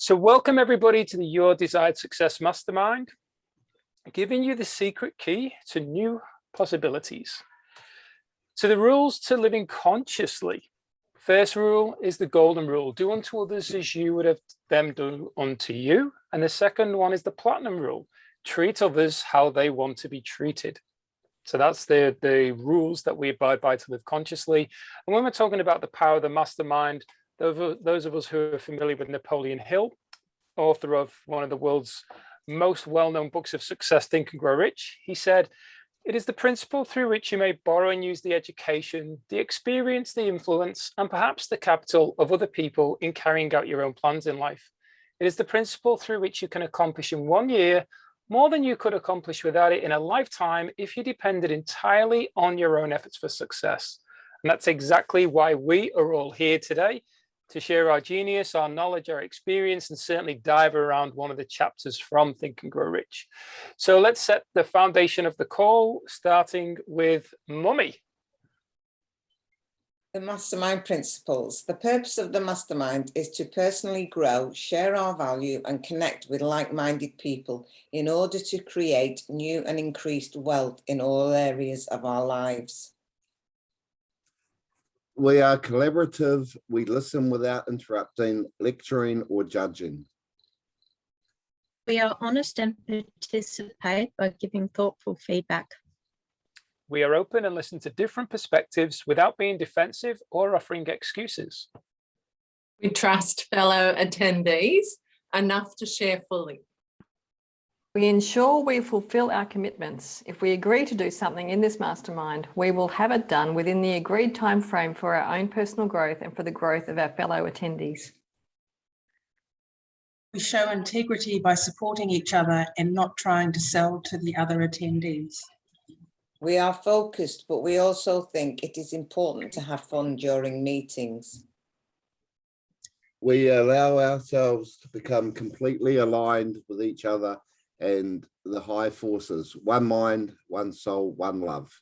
So welcome everybody to the Your Desired Success Mastermind, giving you the secret key to new possibilities. So the rules to living consciously. First rule is the golden rule. Do unto others as you would have them do unto you. And the second one is the platinum rule. Treat others how they want to be treated. So that's the rules that we abide by to live consciously. And when we're talking about the power of the mastermind, those of us who are familiar with Napoleon Hill, author of one of the world's most well-known books of success, Think and Grow Rich, he said, "It is the principle through which you may borrow and use the education, the experience, the influence, and perhaps the capital of other people in carrying out your own plans in life. It is the principle through which you can accomplish in 1 year more than you could accomplish without it in a lifetime if you depended entirely on your own efforts for success." And that's exactly why we are all here today, to share our genius, our knowledge, our experience, and certainly dive around one of the chapters from Think and Grow Rich. So let's set the foundation of the call, starting with Mummy. The mastermind principles. The purpose of the mastermind is to personally grow, share our value, and connect with like-minded people in order to create new and increased wealth in all areas of our lives. We are collaborative. We listen without interrupting, lecturing, or judging. We are honest and participate by giving thoughtful feedback. We are open and listen to different perspectives without being defensive or offering excuses. We trust fellow attendees enough to share fully. We ensure we fulfill our commitments. If we agree to do something in this mastermind, we will have it done within the agreed time frame for our own personal growth and for the growth of our fellow attendees. We show integrity by supporting each other and not trying to sell to the other attendees. We are focused, but we also think it is important to have fun during meetings. We allow ourselves to become completely aligned with each other and the high forces, one mind, one soul, one love.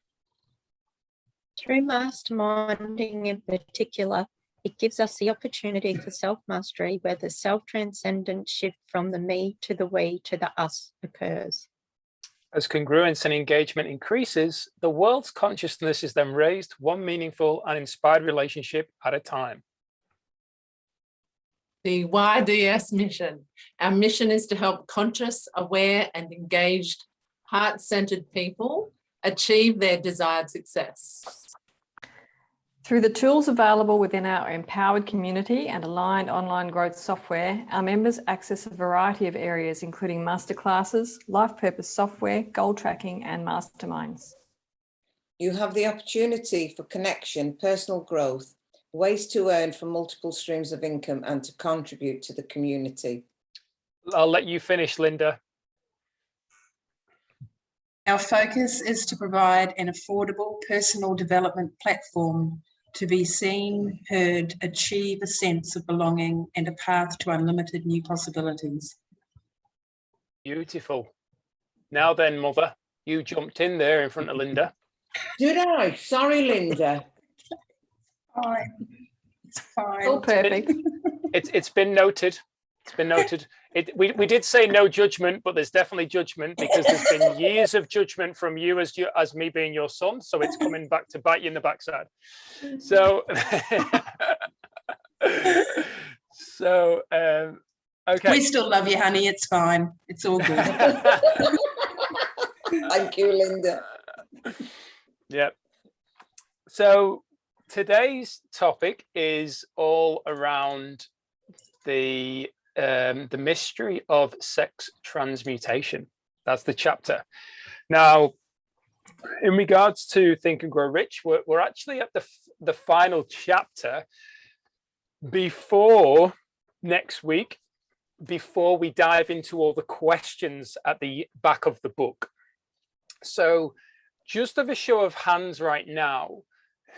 Through masterminding in particular, it gives us the opportunity for self-mastery where the self-transcendent shift from the me to the we to the us occurs. As congruence and engagement increases, the world's consciousness is then raised one meaningful and inspired relationship at a time. The Yds Mission. Our mission is to help conscious, aware, and engaged, heart-centered people achieve their desired success. Through the tools available within our empowered community and aligned online growth software, our members access a variety of areas, including masterclasses, life purpose software, goal tracking, and masterminds. You have the opportunity for connection, personal growth, ways to earn from multiple streams of income, and to contribute to the community. I'll let you finish, Linda. Our focus is to provide an affordable personal development platform to be seen, heard, achieve a sense of belonging, and a path to unlimited new possibilities. Beautiful. Now then, Mother, you jumped in there in front of Linda. Did I? Sorry, Linda. Fine. It's fine. All perfect. It's been noted. It's been noted. We did say no judgment, but there's definitely judgment because there's been years of judgment from you as me being your son. So it's coming back to bite you in the backside. So, okay. We still love you, honey. It's fine. It's all good. Thank you, Linda. Yeah. So today's topic is all around the mystery of sex transmutation. That's the chapter. Now, in regards to Think and Grow Rich, we're actually at the final chapter before next week, before we dive into all the questions at the back of the book. So just of a show of hands right now,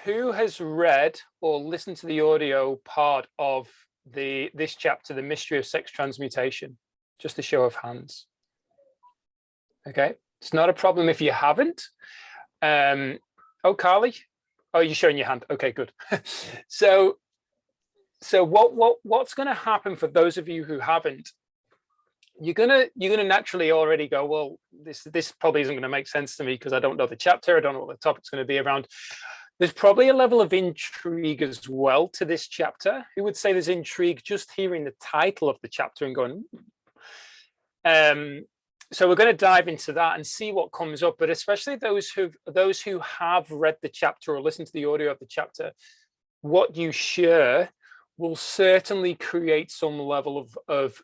who has read or listened to the audio part of this chapter, The Mystery of Sex Transmutation? Just a show of hands. Okay, it's not a problem if you haven't. Oh, Carly, oh, you're showing your hand. Okay, good. So So what's going to happen for those of you who haven't? You're gonna naturally already go, well, this probably isn't going to make sense to me because I don't know the chapter, I don't know what the topic's going to be around. There's probably a level of intrigue as well to this chapter. Who would say there's intrigue just hearing the title of the chapter and going, so we're going to dive into that and see what comes up, but especially those who have read the chapter or listened to the audio of the chapter, what you share will certainly create some level of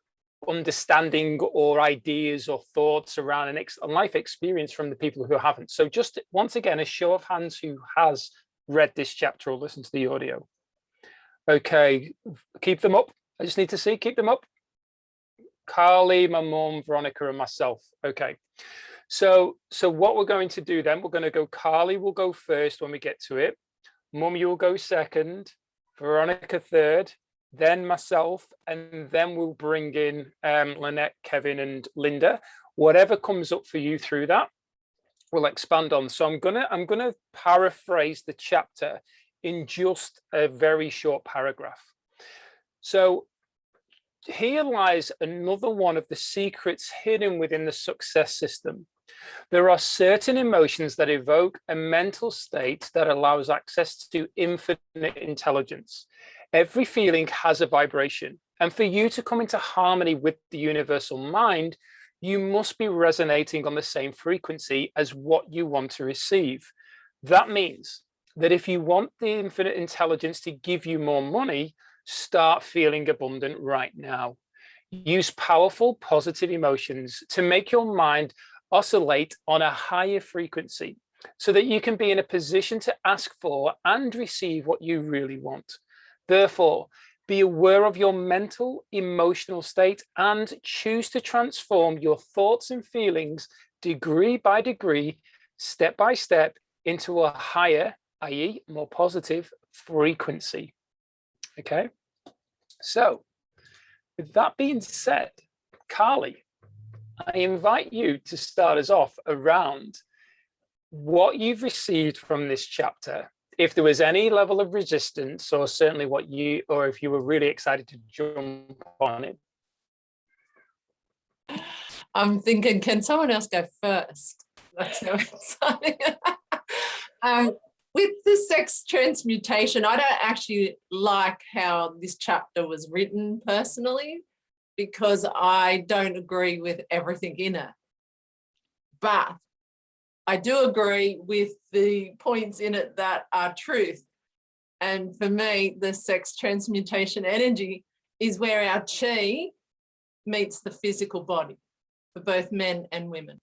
understanding or ideas or thoughts around a life experience from the people who haven't. So just once again, a show of hands who has read this chapter or listened to the audio. Okay, keep them up. I just need to see, keep them up. Carly, my mom, Veronica, and myself. Okay, so what we're going to do then, we're going to go, Carly will go first when we get to it. Mum, you'll go second, Veronica third, then myself, and then we'll bring in Lynette, Kevin, and Linda. Whatever comes up for you through that, we'll expand on. So I'm gonna paraphrase the chapter in just a very short paragraph. So here lies another one of the secrets hidden within the success system. There are certain emotions that evoke a mental state that allows access to infinite intelligence. Every feeling has a vibration, and for you to come into harmony with the universal mind, you must be resonating on the same frequency as what you want to receive. That means that if you want the infinite intelligence to give you more money, start feeling abundant right now. Use powerful, positive emotions to make your mind oscillate on a higher frequency so that you can be in a position to ask for and receive what you really want. Therefore, be aware of your mental, emotional state and choose to transform your thoughts and feelings degree by degree, step by step, into a higher, i.e., more positive frequency. Okay, so with that being said, Carly, I invite you to start us off around what you've received from this chapter. If there was any level of resistance, or certainly or if you were really excited to jump on it. I'm thinking, can someone else go first? That's how exciting. With the sex transmutation, I don't actually like how this chapter was written personally, because I don't agree with everything in it. But I do agree with the points in it that are truth. And for me, the sex transmutation energy is where our chi meets the physical body for both men and women.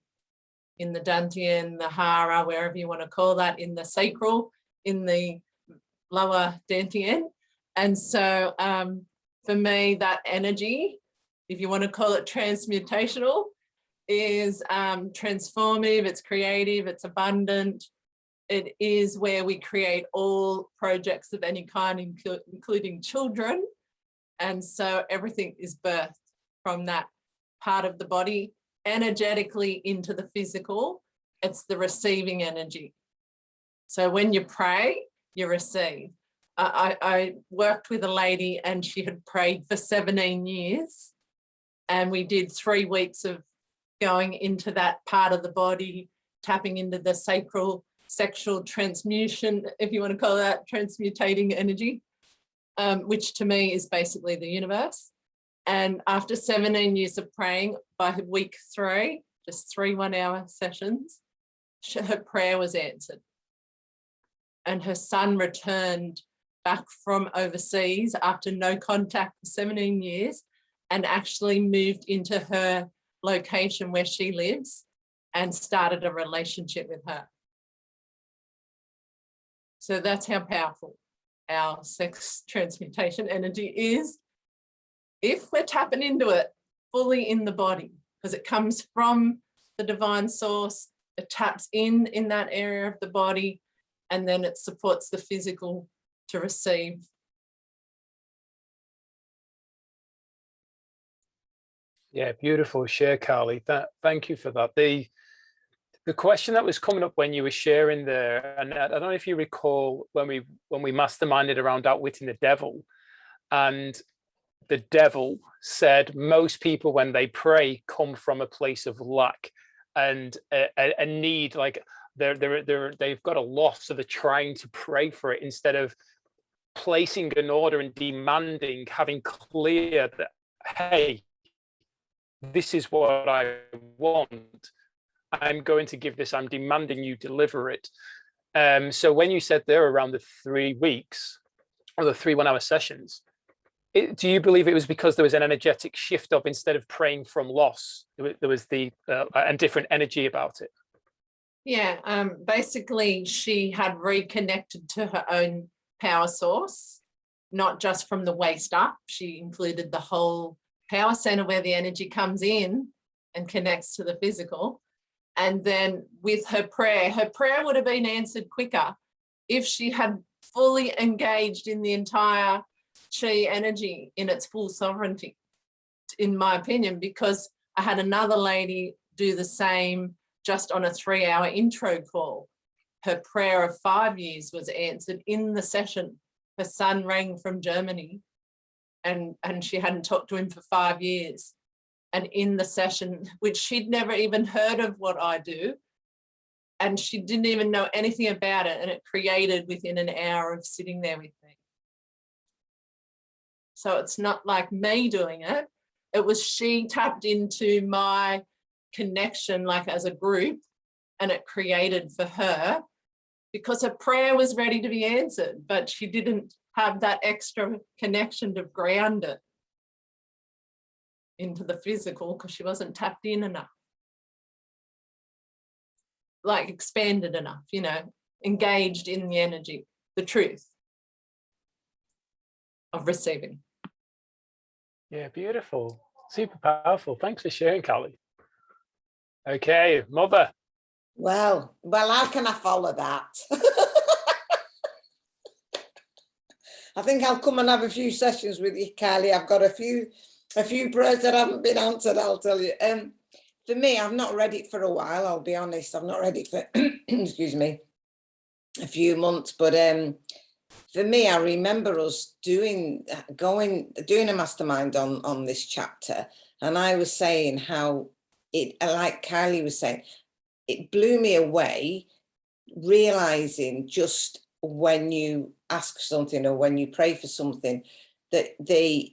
In the dantian, the hara, wherever you want to call that, in the sacral, in the lower dantian. And so for me, that energy, if you want to call it transmutational, is transformative, it's creative, it's abundant. It is where we create all projects of any kind, including children. And so everything is birthed from that part of the body energetically into the physical. It's the receiving energy. So when you pray, you receive. I worked with a lady and she had prayed for 17 years. And we did 3 weeks of going into that part of the body, tapping into the sexual transmutation, if you want to call that, transmutating energy, which to me is basically the universe. And after 17 years of praying, by week 3, just 3 1-hour sessions, her prayer was answered. And her son returned back from overseas after no contact for 17 years and actually moved into her location where she lives and started a relationship with her. So that's how powerful our sex transmutation energy is, if we're tapping into it fully in the body, because it comes from the divine source, it taps in that area of the body, and then it supports the physical to receive. Yeah, beautiful share, Carly. Thank you for that. The question that was coming up when you were sharing there, and I don't know if you recall when we masterminded around outwitting the devil, And the devil said most people, when they pray, come from a place of lack and a need, like they've got a loss, so they're trying to pray for it instead of placing an order and demanding, having clear that, hey, this is what I want. I'm going to give this. I'm demanding you deliver it. So when you said there around the 3 weeks or the 3 1-hour sessions, do you believe it was because there was an energetic shift of, instead of praying from loss, there was the and different energy about it? Yeah, basically she had reconnected to her own power source, not just from the waist up. She included the whole power center where the energy comes in and connects to the physical. And then with her prayer would have been answered quicker if she had fully engaged in the entire chi energy in its full sovereignty, in my opinion, because I had another lady do the same just on a 3-hour intro call. Her prayer of 5 years was answered in the session. Her son rang from Germany and she hadn't talked to him for 5 years. And in the session, which she'd never even heard of what I do, and she didn't even know anything about it, and it created within an hour of sitting there with me. So it's not like me doing it. It was she tapped into my connection, like as a group, and it created for her, because her prayer was ready to be answered, but she didn't have that extra connection to ground it into the physical because she wasn't tapped in enough, like expanded enough, you know, engaged in the energy, the truth of receiving. Yeah, beautiful, super powerful. Thanks for sharing, Callie. Okay, Mother. Well, how can I follow that? I think I'll come and have a few sessions with you, Kylie. I've got a few prayers that haven't been answered, I'll tell you. For me, I've not read it for a while, I'll be honest. I've not read it for, excuse me, a few months. But for me, I remember us doing a mastermind on this chapter. And I was saying how it, like Kylie was saying, it blew me away, realizing just when you ask something or when you pray for something, that the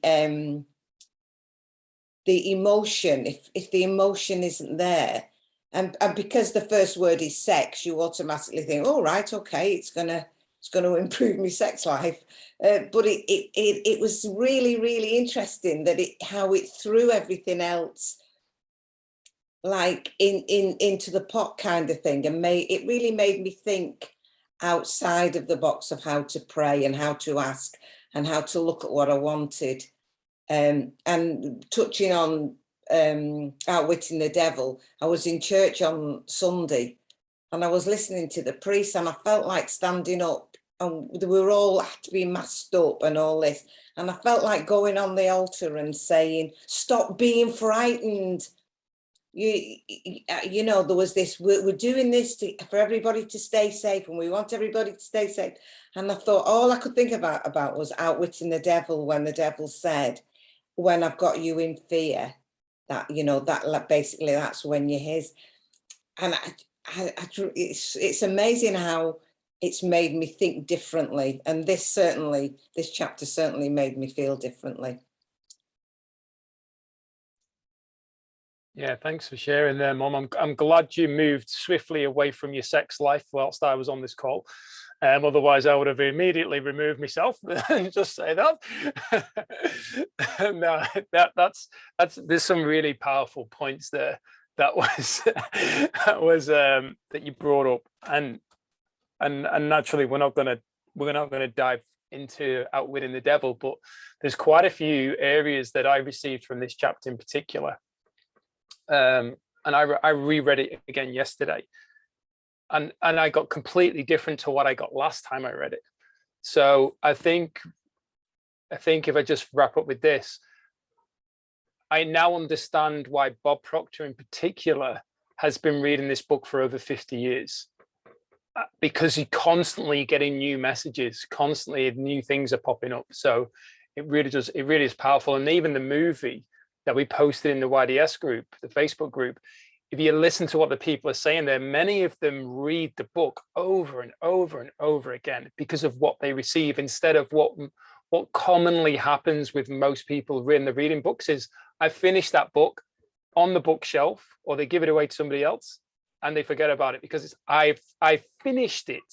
emotion, if the emotion isn't there, and because the first word is sex, you automatically think, oh, right, okay, it's gonna improve my sex life. But it was really, really interesting that how it threw everything else like into the pot kind of thing, and it really made me think outside of the box of how to pray and how to ask and how to look at what I wanted. And touching on outwitting the devil, I was in church on Sunday and I was listening to the priest and I felt like standing up, and we were all had to be masked up and all this, and I felt like going on the altar and saying, stop being frightened. You know, there was this, we're doing this for everybody to stay safe, and we want everybody to stay safe. And I thought all I could think about was outwitting the devil, when the devil said, when I've got you in fear, that, you know, that basically that's when you're his. And it's amazing how it's made me think differently. And this chapter certainly made me feel differently. Yeah, thanks for sharing there, Mom. I'm glad you moved swiftly away from your sex life whilst I was on this call. Otherwise, I would have immediately removed myself and just say that. No, that's there's some really powerful points there. That you brought up, and naturally we're not gonna dive into outwitting the devil, but there's quite a few areas that I received from this chapter in particular. And I reread it again yesterday, and I got completely different to what I got last time I read it. So I think if I just wrap up with this, I now understand why Bob Proctor in particular has been reading this book for over 50 years, because he's constantly getting new messages, constantly new things are popping up. So It really does. It really is powerful. And even the movie that we posted in the YDS group, the Facebook group, if you listen to what the people are saying there, many of them read the book over and over and over again because of what they receive, instead of what commonly happens with most people in the reading books is, I finished that book on the bookshelf, or they give it away to somebody else and they forget about it because it's I finished it.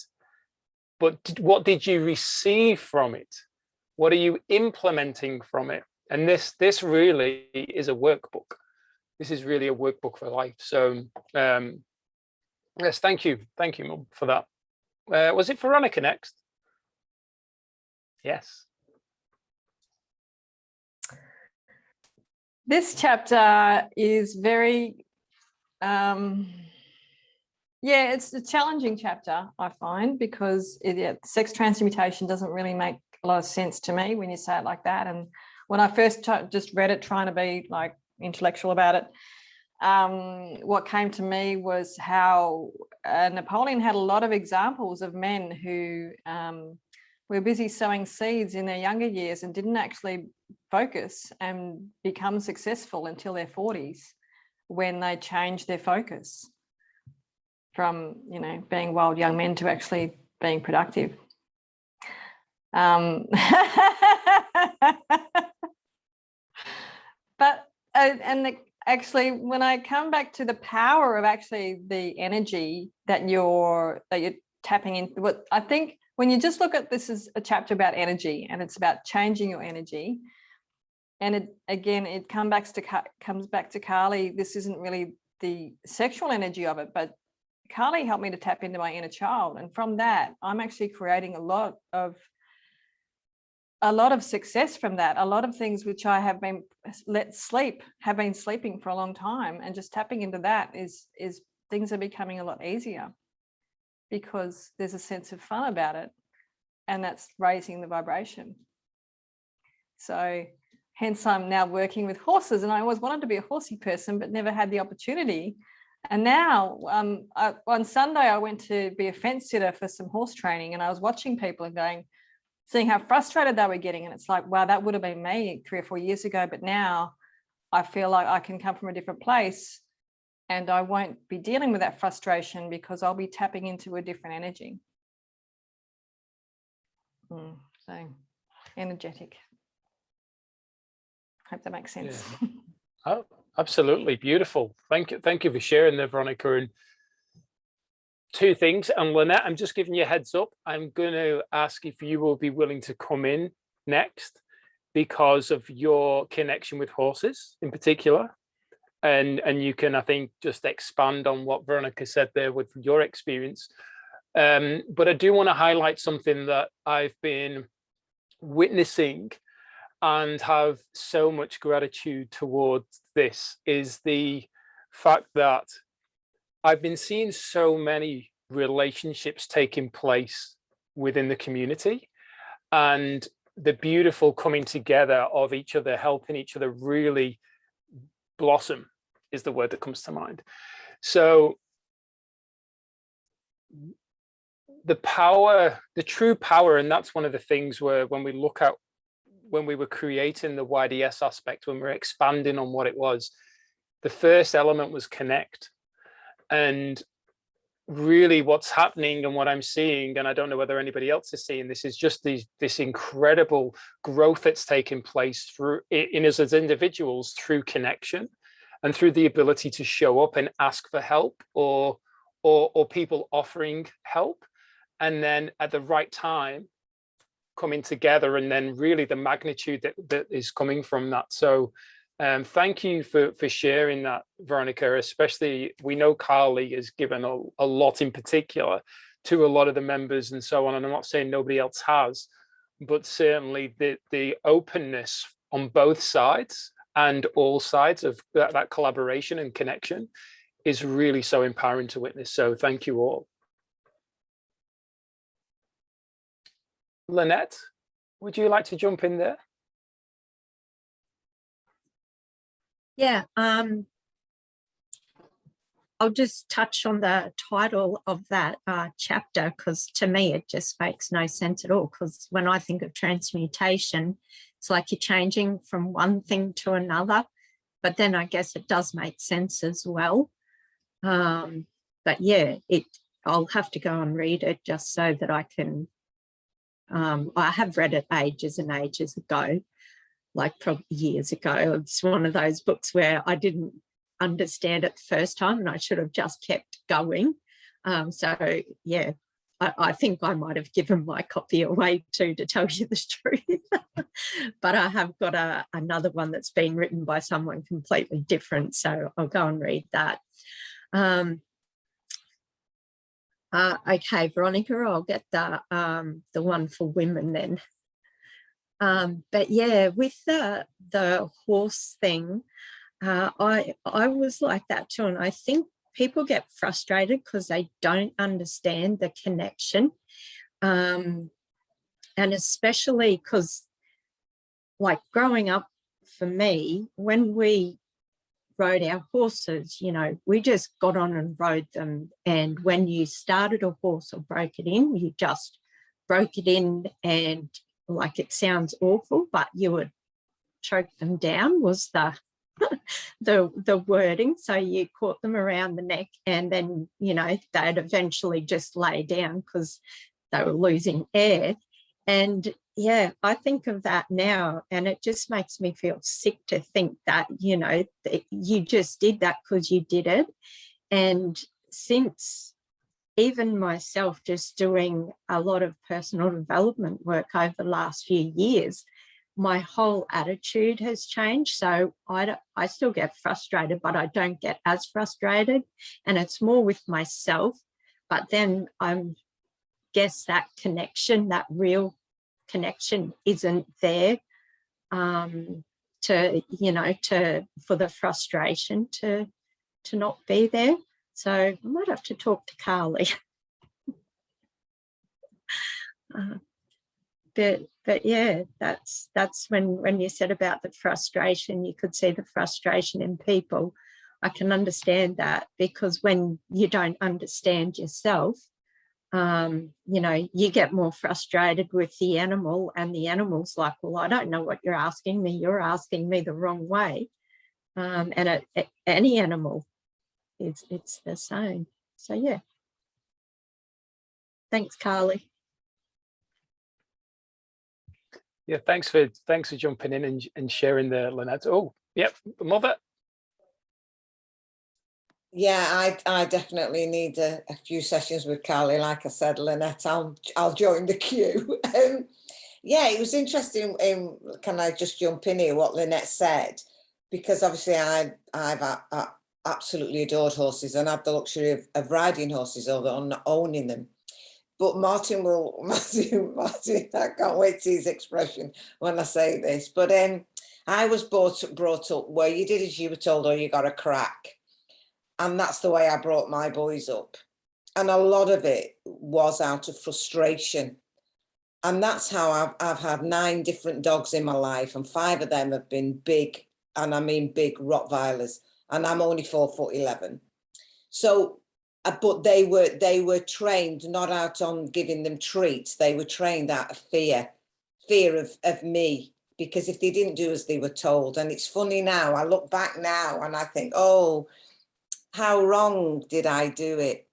But what did you receive from it? What are you implementing from it? And this really is a workbook. This is really a workbook for life. So yes, thank you, Mum, for that. Was it Veronica next? Yes. This chapter is very, it's a challenging chapter, I find, because sex transmutation doesn't really make a lot of sense to me when you say it like that. And when I first just read it, trying to be like intellectual about it, what came to me was how Napoleon had a lot of examples of men who were busy sowing seeds in their younger years and didn't actually focus and become successful until their 40s, when they changed their focus from, being wild young men to actually being productive. Actually, when I come back to the power of actually the energy that you're tapping into, what I think when you just look at this as a chapter about energy, and it's about changing your energy, and it comes back to Carly. This isn't really the sexual energy of it, but Carly helped me to tap into my inner child, and from that, I'm actually creating a lot of success from that. A lot of things which I have been have been sleeping for a long time, and just tapping into that is things are becoming a lot easier because there's a sense of fun about it, and that's raising the vibration. So hence I'm now working with horses, and I always wanted to be a horsey person but never had the opportunity. And now on Sunday I went to be a fence sitter for some horse training, and I was watching people and seeing how frustrated they were getting. And it's like, wow, that would have been me 3 or 4 years ago. But now I feel like I can come from a different place, and I won't be dealing with that frustration because I'll be tapping into a different energy. So energetic. Hope that makes sense. Yeah. Oh, absolutely. Beautiful. Thank you for sharing there, Veronica. And 2 things. And Lynette, I'm just giving you a heads up. I'm going to ask if you will be willing to come in next because of your connection with horses in particular. And you can, I think, just expand on what Veronica said there with your experience. But I do want to highlight something that I've been witnessing and have so much gratitude towards this, is the fact that I've been seeing so many relationships taking place within the community, and the beautiful coming together of each other, helping each other really blossom is the word that comes to mind. So the power, the true power, and that's one of the things where when we look at when we were creating the YDS aspect, when we were expanding on what it was, the first element was connect. And really what's happening and what I'm seeing, and I don't know whether anybody else is seeing this, is just this incredible growth that's taking place through in us as individuals through connection and through the ability to show up and ask for help, or people offering help, and then at the right time coming together, and then really the magnitude that is coming from that. So thank you for sharing that, Veronica. Especially, we know Carly has given a lot in particular to a lot of the members and so on, and I'm not saying nobody else has, but certainly the openness on both sides and all sides of that collaboration and connection is really so empowering to witness. So thank you all. Lynette, would you like to jump in there? Yeah, I'll just touch on the title of that chapter, because to me it just makes no sense at all, because when I think of transmutation, it's like you're changing from one thing to another. But then I guess it does make sense as well. But yeah, I'll have to go and read it just so that I can. I have read it ages and ages ago, like probably years ago. It's one of those books where I didn't understand it the first time and I should have just kept going. So yeah, I think I might have given my copy away too, to tell you the truth. But I have got another one that's been written by someone completely different, so I'll go and read that. Okay, Veronica, I'll get the one for women then. But yeah, with the horse thing, I was like that too, and I think people get frustrated because they don't understand the connection, and especially because, like, growing up for me, when we rode our horses, you know, we just got on and rode them, and when you started a horse or broke it in, you just broke it in, and like, it sounds awful, but you would choke them down was the wording. So you caught them around the neck, and then, you know, they'd eventually just lay down because they were losing air. And yeah, I think of that now, and it just makes me feel sick to think that, you know, that you just did that because you did it. And since even myself just doing a lot of personal development work over the last few years, my whole attitude has changed. So I still get frustrated, but I don't get as frustrated, and it's more with myself. But then I guess that connection, that real connection, isn't there to, you know, for the frustration to not be there. So I might have to talk to Carly. But yeah, that's when you said about the frustration, you could see the frustration in people. I can understand that, because when you don't understand yourself, you know, you get more frustrated with the animal, and the animal's like, well, I don't know what you're asking me. You're asking me the wrong way. And any animal, it's the same. So yeah. Thanks, Carly. Yeah, thanks for jumping in and sharing there, Lynette. Oh, yep, Mother. Yeah, I definitely need a few sessions with Carly. Like I said, Lynette, I'll join the queue. Yeah, it was interesting. Can I just jump in here? What Lynette said, because obviously I've absolutely adored horses and had the luxury of riding horses, although I'm not owning them. But Martin, I can't wait to see his expression when I say this. But I was brought up where you did as you were told, or you got a crack. And that's the way I brought my boys up. And a lot of it was out of frustration. And that's how I've had 9 different dogs in my life, and 5 of them have been big, and I mean big Rottweilers, and I'm only 4'11". So, but they were trained not out on giving them treats. They were trained out of fear of me, because if they didn't do as they were told. And it's funny now, I look back now and I think, oh, how wrong did I do it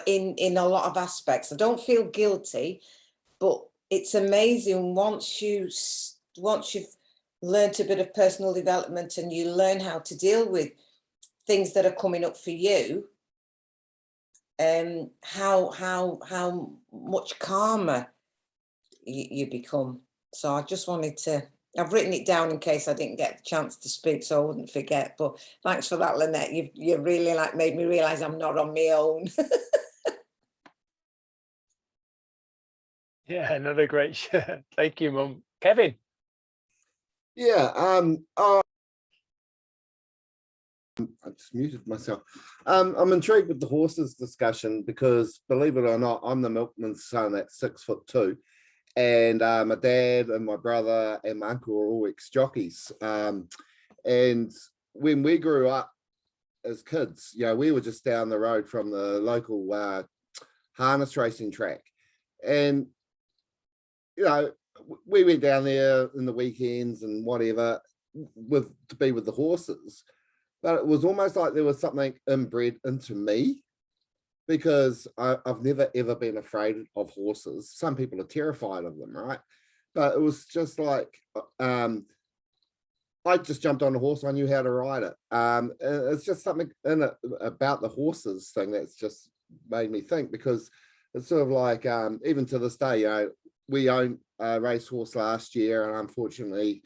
in a lot of aspects. I don't feel guilty, but it's amazing once you've learned a bit of personal development and you learn how to deal with things that are coming up for you, how much calmer you become. So I just wanted to, I've written it down in case I didn't get the chance to speak, so I wouldn't forget. But thanks for that, Lynette. You really made me realise I'm not on my own. Yeah, another great share. Thank you, Mum. Kevin. Yeah, I just muted myself. I'm intrigued with the horses discussion because, believe it or not, I'm the milkman's son at 6'2", and my dad and my brother and my uncle are all ex-jockeys. And when we grew up as kids, you know, we were just down the road from the local harness racing track, and you know, we went down there in the weekends and whatever to be with the horses, but it was almost like there was something inbred into me, because I've never ever been afraid of horses. Some people are terrified of them, right? But it was just like I just jumped on a horse. I knew how to ride it. It's just something in it about the horses thing that's just made me think, because it's sort of like even to this day, you know, we owned a racehorse last year, and unfortunately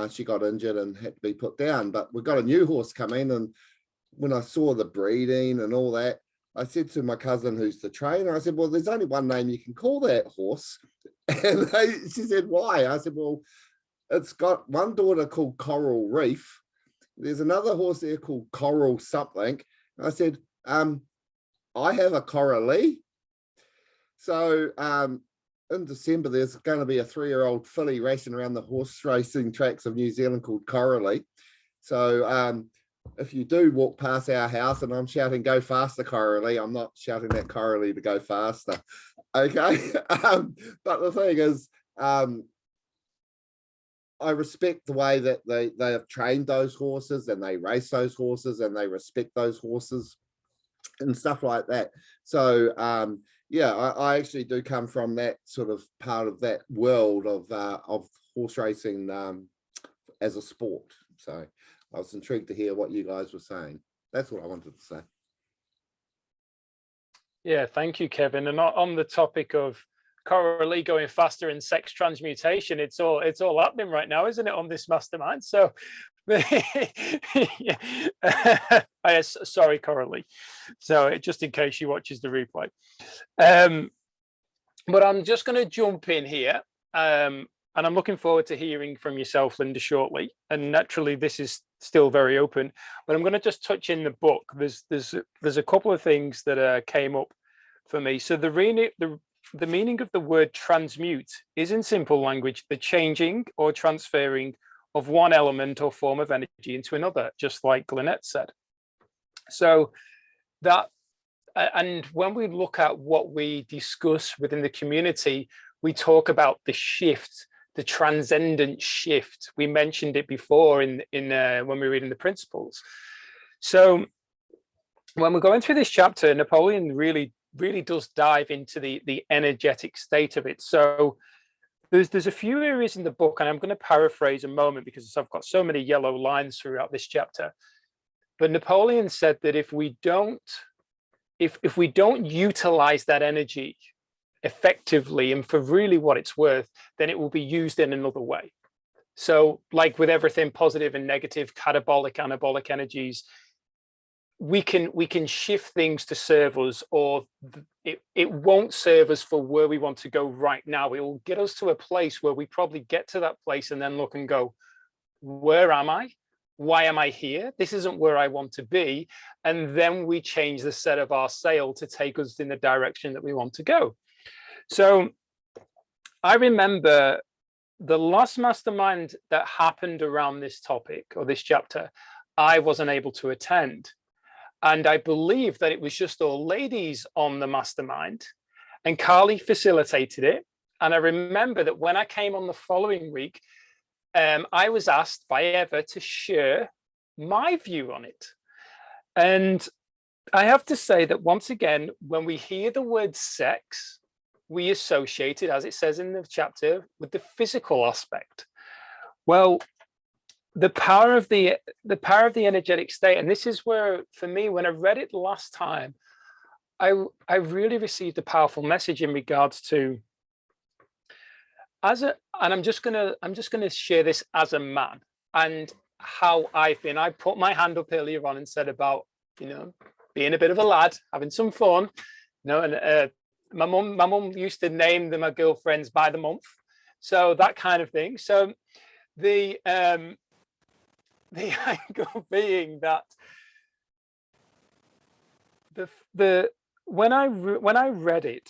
she got injured and had to be put down. But we got a new horse coming, and when I saw the breeding and all that, I said to my cousin who's the trainer, I said, well, there's only one name you can call that horse. And she said, why? I said, well, it's got one daughter called Coral Reef. There's another horse there called Coral something. I said, I have a Coralie. So in December, there's going to be a 3-year-old filly racing around the horse racing tracks of New Zealand called Coralie. So if you do walk past our house and I'm shouting, go faster, Coralie, I'm not shouting at Coralie to go faster. Okay. But the thing is, I respect the way that they have trained those horses, and they race those horses, and they respect those horses and stuff like that. So yeah, I actually do come from that sort of part of that world of horse racing as a sport. So I was intrigued to hear what you guys were saying. That's what I wanted to say. Yeah, thank you, Kevin. And on the topic of Coralie going faster in sex transmutation, it's all happening right now, isn't it, on this mastermind? So sorry, Coralie. So just in case she watches the replay. But I'm just going to jump in here. And I'm looking forward to hearing from yourself, Linda, shortly. And naturally, this is still very open, but I'm going to just touch in the book. There's a couple of things that came up for me. So the meaning of the word transmute is, in simple language, the changing or transferring of one element or form of energy into another, just like Lynette said. So that, and when we look at what we discuss within the community, we talk about the shift, the transcendent shift. We mentioned it before in when we were reading the principles. So when we're going through this chapter, Napoleon really does dive into the energetic state of it. So there's a few areas in the book, and I'm going to paraphrase a moment because I've got so many yellow lines throughout this chapter. But Napoleon said that if we don't utilize that energy effectively and for really what it's worth, then it will be used in another way. So like with everything positive and negative, catabolic, anabolic energies, we can shift things to serve us, or it won't serve us for where we want to go right now. It will get us to a place where we probably get to that place and then look and go, where am I? Why am I here? This isn't where I want to be. And then we change the set of our sail to take us in the direction that we want to go. So I remember the last mastermind that happened around this topic or this chapter, I wasn't able to attend. And I believe that it was just all ladies on the mastermind, and Carly facilitated it. And I remember that when I came on the following week, I was asked by Eva to share my view on it. And I have to say that once again, when we hear the word sex, we associate it, as it says in the chapter, with the physical aspect. Well, the power of the energetic state, and this is where, for me, when I read it last time, I really received a powerful message in regards to, and I'm just gonna share this as a man and how I've been. I put my hand up earlier on and said about, being a bit of a lad, having some fun, and my mum used to name my girlfriends by the month, so that kind of thing. So the angle being that when I read it,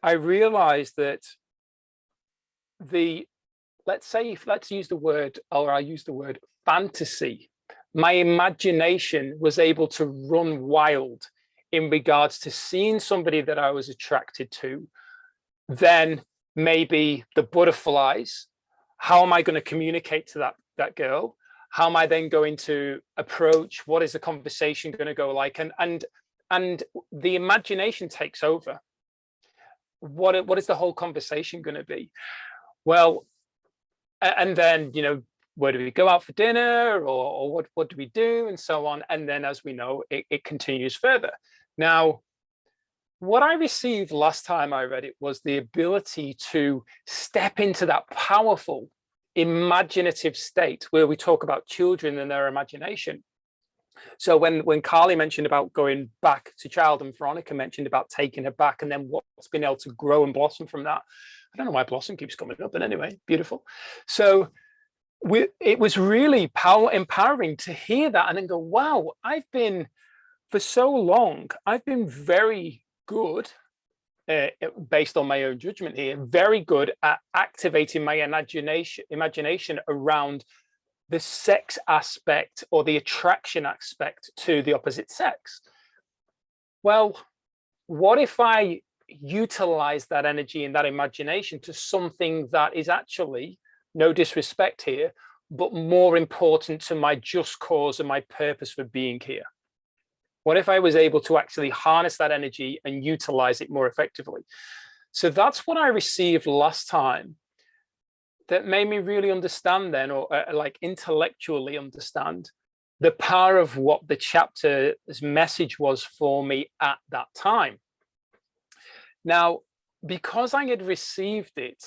I realized that let's use the word, or I use the word fantasy. My imagination was able to run wild in regards to seeing somebody that I was attracted to, then maybe the butterflies. How am I going to communicate to that girl? How am I then going to approach? What is the conversation going to go like? And the imagination takes over. What is the whole conversation going to be? Well, and then, you know, where do we go out for dinner, or what do we do, and so on. And then, as we know, it continues further. Now, what I received last time I read it was the ability to step into that powerful imaginative state where we talk about children and their imagination. So when Carly mentioned about going back to child, and Veronica mentioned about taking her back, and then what's been able to grow and blossom from that. I don't know why blossom keeps coming up, but anyway, beautiful. So it was really empowering to hear that and then go, wow, for so long, I've been very good, based on my own judgment here, very good at activating my imagination around the sex aspect or the attraction aspect to the opposite sex. Well, what if I utilize that energy and that imagination to something that is actually, no disrespect here, but more important to my just cause and my purpose for being here? What if I was able to actually harness that energy and utilize it more effectively? So that's what I received last time that made me really understand then, or like intellectually understand the power of what the chapter's message was for me at that time. Now, because I had received it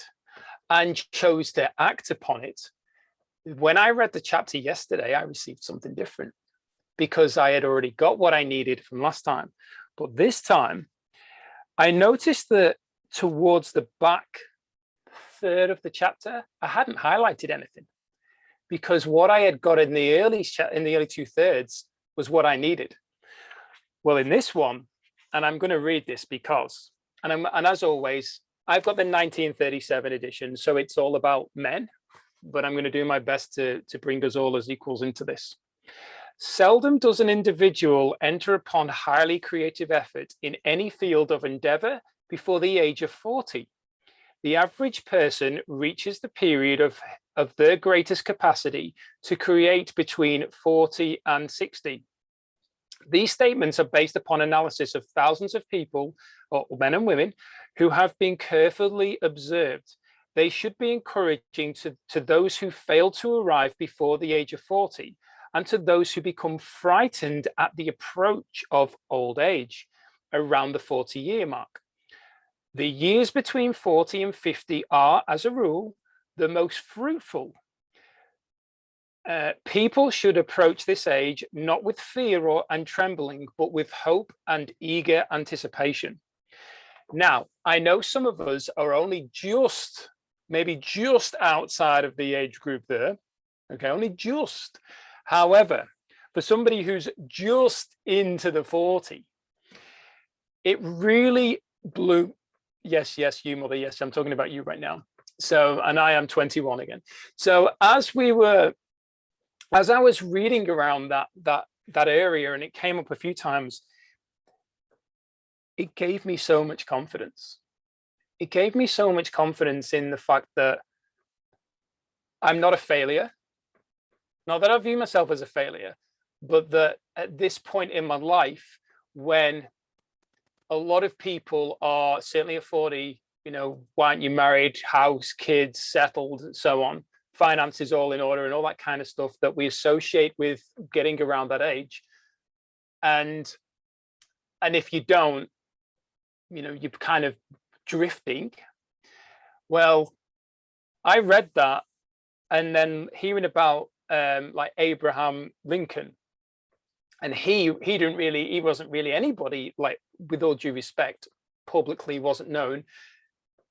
and chose to act upon it, when I read the chapter yesterday, I received something different, because I had already got what I needed from last time. But this time, I noticed that towards the back third of the chapter, I hadn't highlighted anything, because what I had got in the early 2/3 was what I needed. Well, in this one, and I'm going to read this because, and as always, I've got the 1937 edition, so it's all about men, but I'm going to do my best to bring us all as equals into this. Seldom does an individual enter upon highly creative effort in any field of endeavor before the age of 40. The average person reaches the period of their greatest capacity to create between 40 and 60. These statements are based upon analysis of thousands of people, or men and women, who have been carefully observed. They should be encouraging to those who fail to arrive before the age of 40, and to those who become frightened at the approach of old age around the 40-year mark. The years between 40 and 50 are, as a rule, the most fruitful. People should approach this age not with fear and trembling, but with hope and eager anticipation. Now, I know some of us are only maybe just outside of the age group there, okay, only just. However, for somebody who's just into the 40, it really blew. Yes, you, mother. Yes, I'm talking about you right now. So, and I am 21 again. So as I was reading around that area, and it came up a few times, it gave me so much confidence. It gave me so much confidence in the fact that I'm not a failure. Not that I view myself as a failure, but that at this point in my life, when a lot of people are certainly at 40, you know, why aren't you married, house, kids, settled, and so on, finances all in order, and all that kind of stuff that we associate with getting around that age. And if you don't, you know, you're kind of drifting. Well, I read that, and then hearing about like Abraham Lincoln, and he wasn't really anybody, like, with all due respect, publicly wasn't known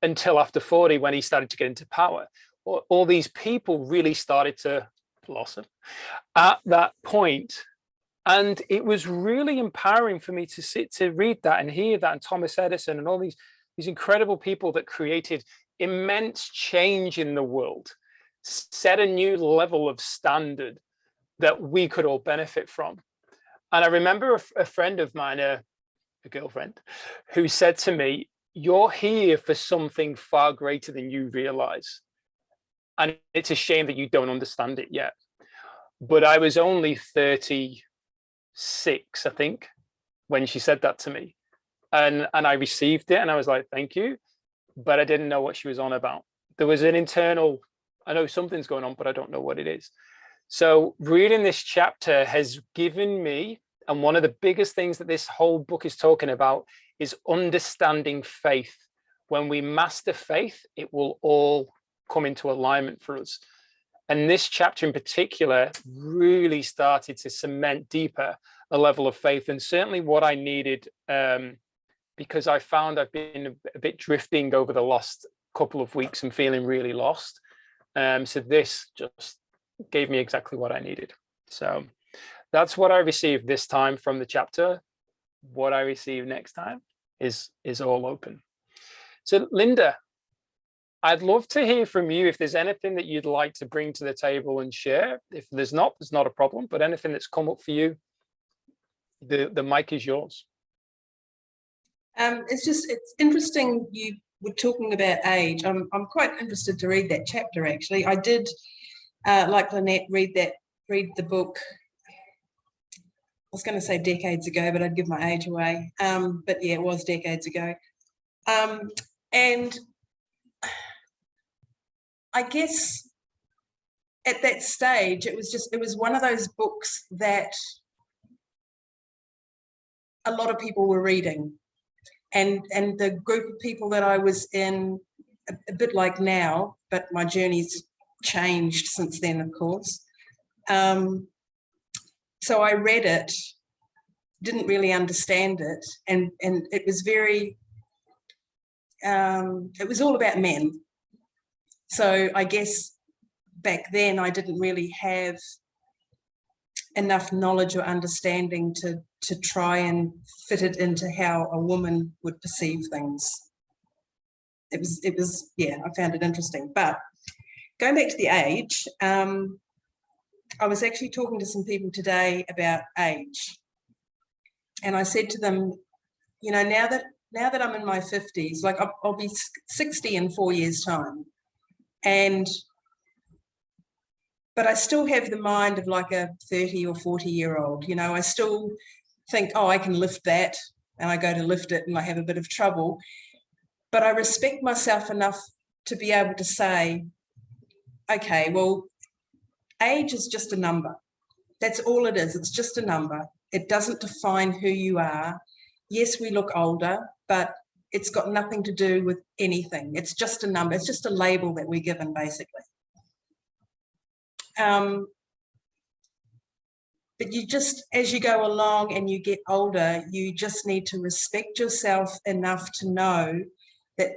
until after 40, when he started to get into power. All these people really started to blossom at that point. And it was really empowering for me to read that and hear that, and Thomas Edison and all these incredible people that created immense change in the world, set a new level of standard that we could all benefit from. And I remember a friend of mine, a girlfriend, who said to me, you're here for something far greater than you realize. And it's a shame that you don't understand it yet. But I was only 36, I think, when she said that to me. And I received it and I was like, thank you. But I didn't know what she was on about. There was an internal, I know something's going on, but I don't know what it is. So reading this chapter has given me, and one of the biggest things that this whole book is talking about is understanding faith. When we master faith, it will all come into alignment for us. And this chapter in particular really started to cement deeper a level of faith, and certainly what I needed, because I found I've been a bit drifting over the last couple of weeks and feeling really lost. So this just gave me exactly what I needed. So that's what I received this time from the chapter. What I receive next time is all open. So Linda, I'd love to hear from you if there's anything that you'd like to bring to the table and share. If there's not a problem, but anything that's come up for you, the mic is yours. It's interesting you were talking about age. I'm quite interested to read that chapter, actually. I did, like Lynette, read the book. I was going to say decades ago, but I'd give my age away. But yeah, it was decades ago. And I guess at that stage, it was one of those books that a lot of people were reading. And the group of people that I was in, a bit like now, but my journey's changed since then, of course. So I read it, didn't really understand it, and it was very, it was all about men. So I guess back then I didn't really have enough knowledge or understanding to try and fit it into how a woman would perceive things. It was yeah, I found it interesting. But going back to the age, I was actually talking to some people today about age, and I said to them, you know, now that I'm in my 50s, like I'll be 60 in 4 years' time, but I still have the mind of like a 30 or 40-year-old. You know, I still think, oh, I can lift that, and I go to lift it and I have a bit of trouble. But I respect myself enough to be able to say, okay, well, age is just a number. That's all it is. It's just a number. It doesn't define who you are. Yes, we look older, but it's got nothing to do with anything. It's just a number. It's just a label that we're given, basically. But you just, as you go along and you get older, you just need to respect yourself enough to know that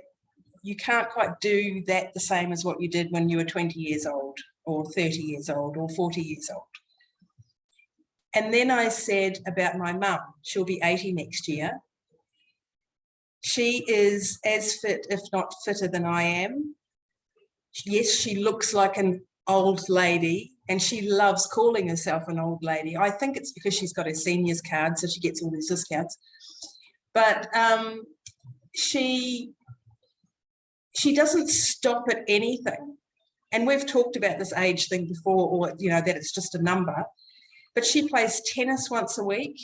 you can't quite do that the same as what you did when you were 20 years old or 30 years old or 40 years old. And then I said about my mum, she'll be 80 next year. She is as fit, if not fitter than I am. Yes, she looks like an old lady, and she loves calling herself an old lady. I think it's because she's got her seniors card, so she gets all these discounts. But she doesn't stop at anything. And we've talked about this age thing before, or, you know, that it's just a number. But she plays tennis once a week.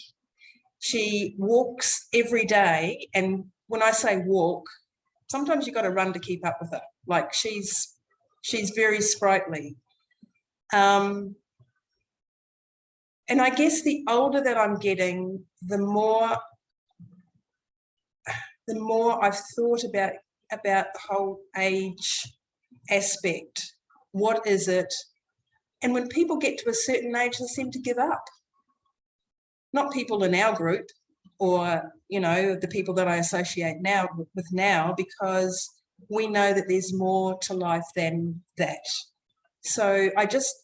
She walks every day. And when I say walk, sometimes you've got to run to keep up with her. Like she's very sprightly. And I guess the older that I'm getting, the more I've thought about the whole age aspect. What is it? And when people get to a certain age, they seem to give up. Not people in our group, or, you know, the people that I associate now with now, because we know that there's more to life than that. So I just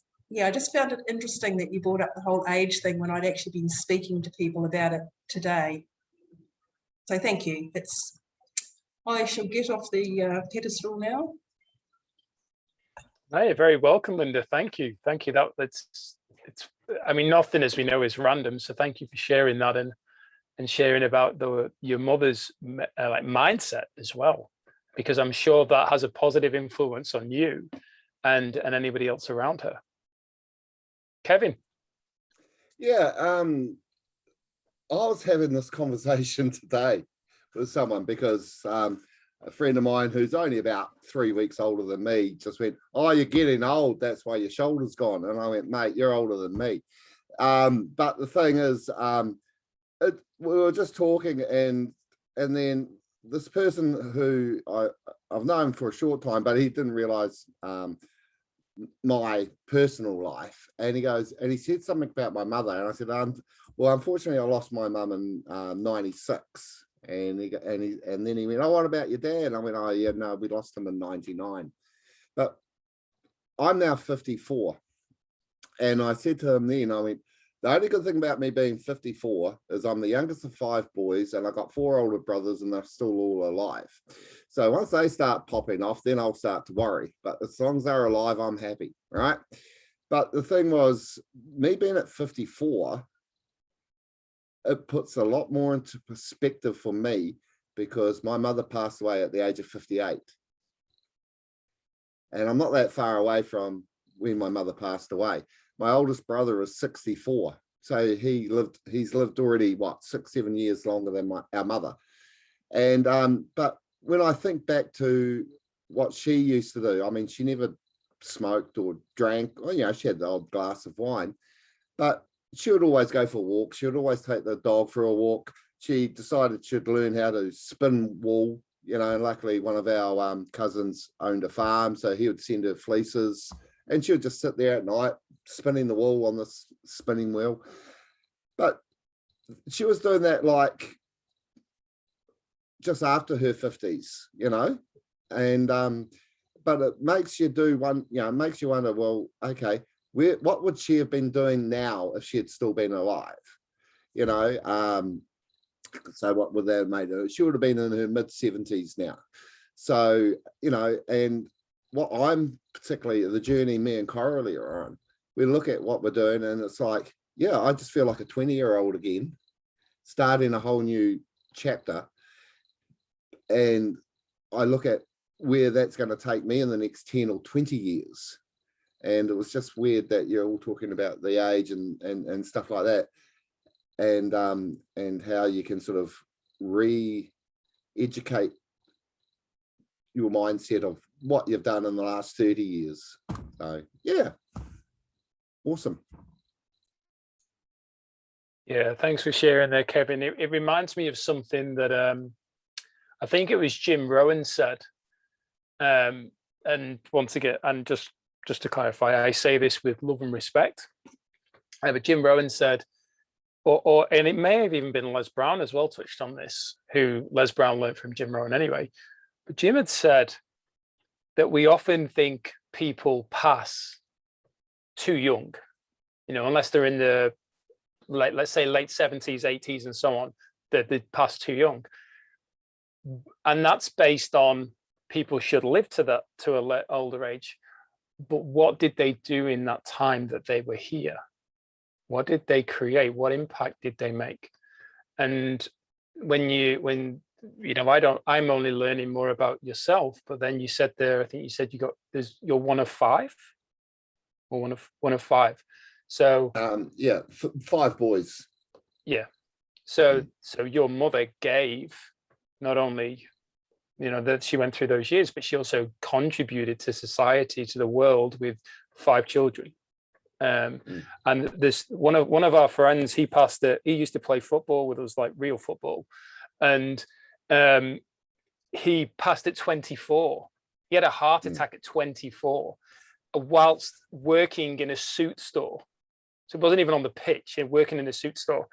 found it interesting that you brought up the whole age thing when I'd actually been speaking to people about it today. So thank you. I shall get off the pedestal now. No, you're very welcome, Linda. Thank you. Thank you. It's I mean, nothing, as we know, is random. So thank you for sharing that. And and sharing about your mother's like mindset as well, because I'm sure that has a positive influence on you and anybody else around her. Kevin. Yeah, I was having this conversation today with someone because a friend of mine who's only about 3 weeks older than me just went, "Oh, you're getting old. That's why your shoulder's gone." And I went, "Mate, you're older than me." But the thing is, we were just talking, and then this person who I've known for a short time, but he didn't realize my personal life, and he said something about my mother, and I said, well, unfortunately I lost my mum in 96, and then he went, "Oh, what about your dad?" And I went, "Oh yeah, no, we lost him in 99." But I'm now 54, and I said to him then, I went, "The only good thing about me being 54 is I'm the youngest of 5 boys, and I got 4 older brothers, and they're still all alive. So once they start popping off, then I'll start to worry. But as long as they're alive, I'm happy, right?" But the thing was, me being at 54, it puts a lot more into perspective for me, because my mother passed away at the age of 58. And I'm not that far away from when my mother passed away. My oldest brother is 64. So he's lived already, what, 6-7 years longer than our mother. And but when I think back to what she used to do, I mean, she never smoked or drank. Well, you know, she had the odd glass of wine, but she would always go for walks. She would always take the dog for a walk. She decided she'd learn how to spin wool, you know, and luckily one of our cousins owned a farm, so he would send her fleeces, and she would just sit there at night spinning the wool on this spinning wheel. But she was doing that like just after her 50s, you know, and but it makes you do one, you know, it makes you wonder, well, okay, what would she have been doing now if she had still been alive, you know? So what would that have made her? She would have been in her mid-70s now. So, you know, and what I'm particularly, the journey me and Coralie are on, we look at what we're doing, and it's like, yeah, I just feel like a 20-year-old again, starting a whole new chapter. And I look at where that's going to take me in the next 10 or 20 years. And it was just weird that you're all talking about the age and stuff like that, and how you can sort of re-educate your mindset of what you've done in the last 30 years. So yeah, awesome. Yeah, thanks for sharing there, Kevin. It reminds me of something that I think it was Jim Rohn said. And once again, and just to clarify, I say this with love and respect. But Jim Rohn said, and it may have even been Les Brown as well touched on this, who Les Brown learned from Jim Rohn anyway. But Jim had said that we often think people pass too young, you know, unless they're in the, let's say late 70s, 80s and so on, that they pass too young. And that's based on people should live to an older age. But what did they do in that time that they were here? What did they create? What impact did they make? And when you know, I'm only learning more about yourself, but then you said there, I think you said you're one of 5 or one of 5. So yeah, 5 boys. Yeah. So your mother gave not only, you know, that she went through those years, but she also contributed to society, to the world, with 5 children. And this one of our friends, he used to play football with us, like real football, and he passed at 24. He had a heart attack at 24 whilst working in a suit store. So it wasn't even on the pitch, working in a suit store.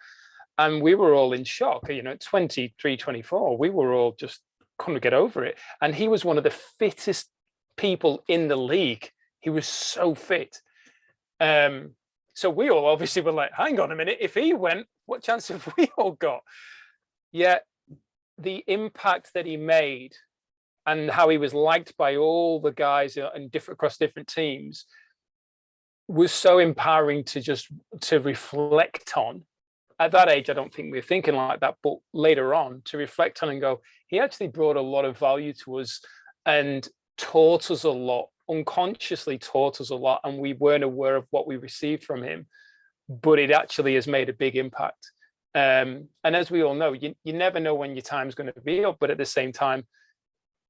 And we were all in shock, you know, at 23, 24, we were all just couldn't get over it. And he was one of the fittest people in the league. He was so fit. So we all obviously were like, hang on a minute, if he went, what chance have we all got? Yet the impact that he made and how he was liked by all the guys across different teams was so empowering to reflect on at that age, I don't think we were thinking like that, but later on to reflect on and go, he actually brought a lot of value to us and taught us a lot, unconsciously taught us a lot, and we weren't aware of what we received from him, but it actually has made a big impact. And as we all know, you never know when your time's going to be up, but at the same time,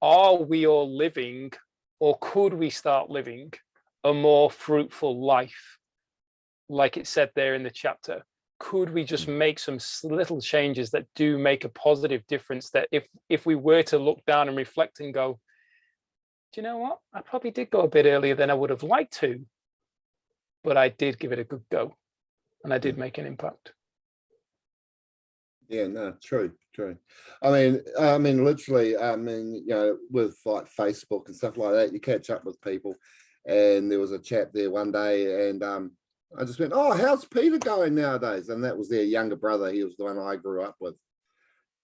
are we all living, or could we start living a more fruitful life? Like it said there in the chapter, could we just make some little changes that do make a positive difference, that if we were to look down and reflect and go, do you know what? I probably did go a bit earlier than I would have liked to, but I did give it a good go and I did make an impact. Yeah, no, true. I mean, literally, you know, with like Facebook and stuff like that, you catch up with people, and there was a chat there one day, and I just went, "Oh, how's Peter going nowadays?" And that was their younger brother. He was the one I grew up with,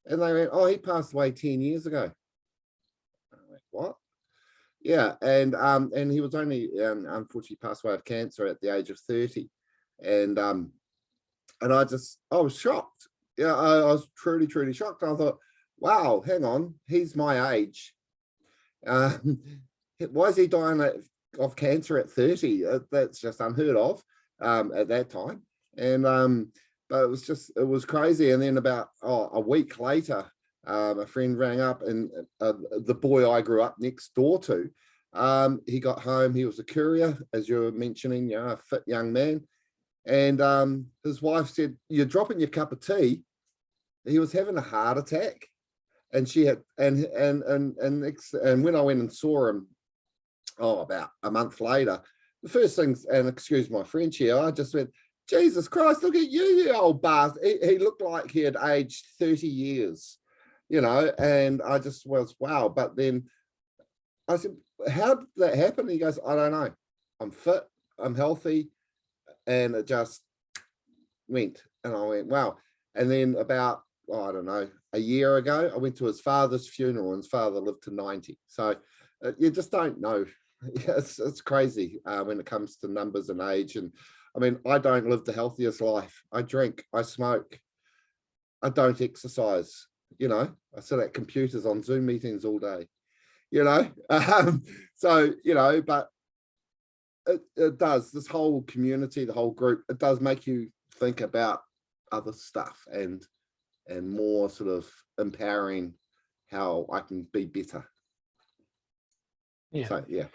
and they went, "Oh, he passed away 10 years ago." I went, "What?" Yeah, and he was only unfortunately passed away of cancer at the age of 30, and I was shocked. Yeah, I was truly shocked. I thought, wow, hang on, he's my age. Why is he dying of cancer at 30? That's just unheard of at that time. And but it was crazy. And then about a week later, a friend rang up, and the boy I grew up next door to, he got home. He was a courier, as you were mentioning, you know, a fit young man. And his wife said, "You're dropping your cup of tea." He was having a heart attack, and she had, and when I went and saw him, about a month later, the first things, and excuse my French here, I just went, "Jesus Christ, look at you, you old bastard." He looked like he had aged 30 years, you know, and I just was, wow. But then I said, "How did that happen?" He goes, "I don't know. I'm fit, I'm healthy." And it just went, and I went, wow. And then about, I don't know, a year ago, I went to his father's funeral, and his father lived to 90. So you just don't know. It's crazy when it comes to numbers and age. And I mean, I don't live the healthiest life. I drink, I smoke, I don't exercise, you know, I sit at computers on Zoom meetings all day, you know. So, you know, but it does, this whole community, the whole group, it does make you think about other stuff and more sort of empowering how I can be better. Yeah. So, yeah.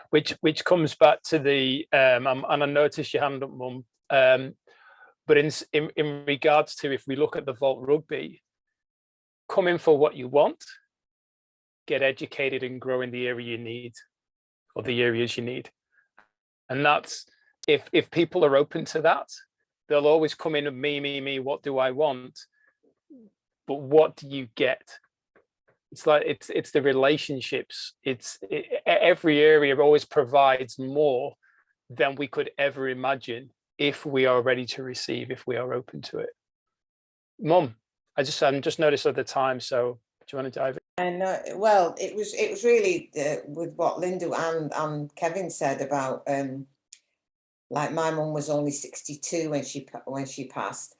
Which comes back to the and I noticed your hand up, Mum. But in regards to, if we look at the Vault Rugby, come in for what you want, get educated and grow in the area you need, or the areas you need. And that's, if people are open to that, they'll always come in and me, what do I want? But what do you get? It's like, it's the relationships. Every area always provides more than we could ever imagine if we are ready to receive, if we are open to it. Mum, I'm just noticed at the time, so do you want to dive in? And well, it was really with what Linda and Kevin said about like my mum was only 62 when she passed,